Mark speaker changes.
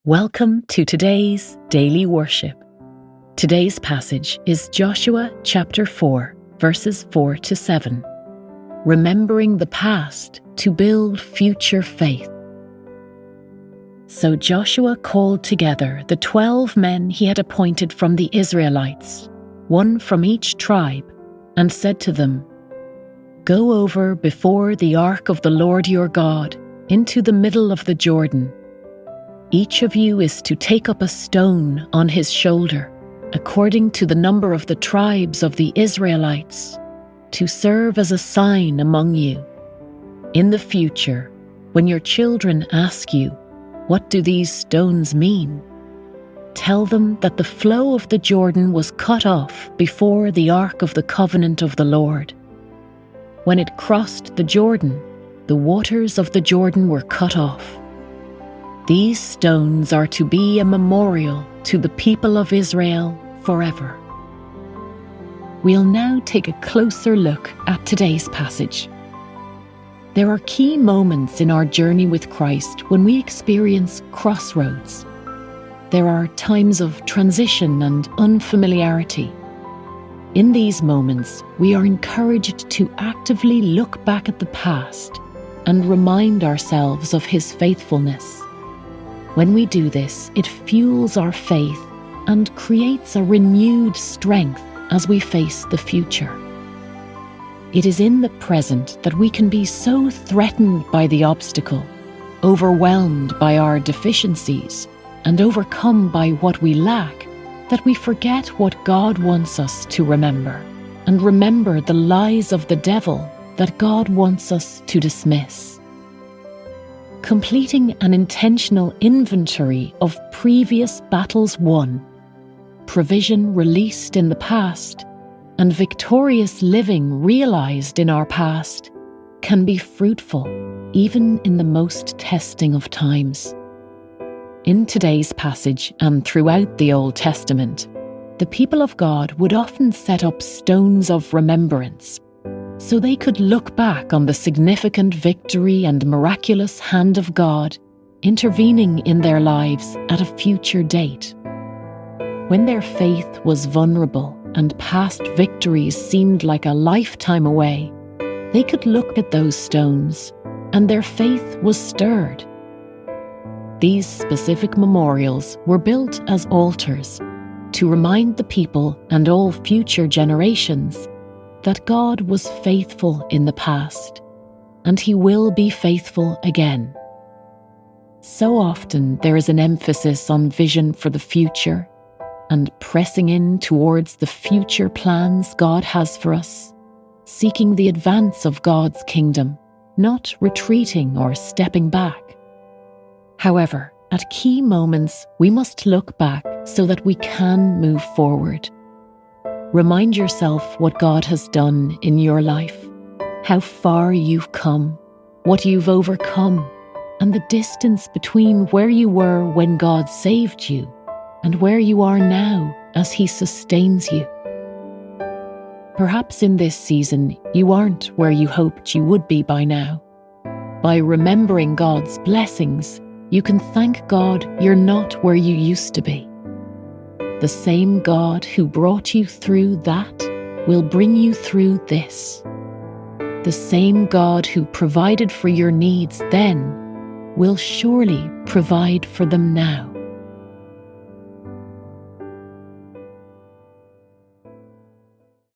Speaker 1: Welcome to today's daily worship. Today's passage is Joshua chapter 4, verses 4 to 7. Remembering the past to build future faith. So Joshua called together the 12 men he had appointed from the Israelites, one from each tribe, and said to them, "Go over before the ark of the Lord your God into the middle of the Jordan. Each of you is to take up a stone on his shoulder, according to the number of the tribes of the Israelites, to serve as a sign among you. In the future, when your children ask you, 'What do these stones mean?' tell them that the flow of the Jordan was cut off before the ark of the covenant of the Lord. When it crossed the Jordan, the waters of the Jordan were cut off. These stones are to be a memorial to the people of Israel forever." We'll now take a closer look at today's passage. There are key moments in our journey with Christ when we experience crossroads. There are times of transition and unfamiliarity. In these moments, we are encouraged to actively look back at the past and remind ourselves of His faithfulness. When we do this, it fuels our faith and creates a renewed strength as we face the future. It is in the present that we can be so threatened by the obstacle, overwhelmed by our deficiencies, and overcome by what we lack, that we forget what God wants us to remember, and remember the lies of the devil that God wants us to dismiss. Completing an intentional inventory of previous battles won, provision released in the past, and victorious living realized in our past can be fruitful even in the most testing of times. In today's passage and throughout the Old Testament, the people of God would often set up stones of remembrance so they could look back on the significant victory and miraculous hand of God intervening in their lives at a future date. When their faith was vulnerable and past victories seemed like a lifetime away, they could look at those stones and their faith was stirred. These specific memorials were built as altars to remind the people and all future generations that God was faithful in the past, and He will be faithful again. So often there is an emphasis on vision for the future and pressing in towards the future plans God has for us, seeking the advance of God's kingdom, not retreating or stepping back. However, at key moments, we must look back so that we can move forward. Remind yourself what God has done in your life, how far you've come, what you've overcome, and the distance between where you were when God saved you and where you are now as He sustains you. Perhaps in this season, you aren't where you hoped you would be by now. By remembering God's blessings, you can thank God you're not where you used to be. The same God who brought you through that will bring you through this. The same God who provided for your needs then will surely provide for them now.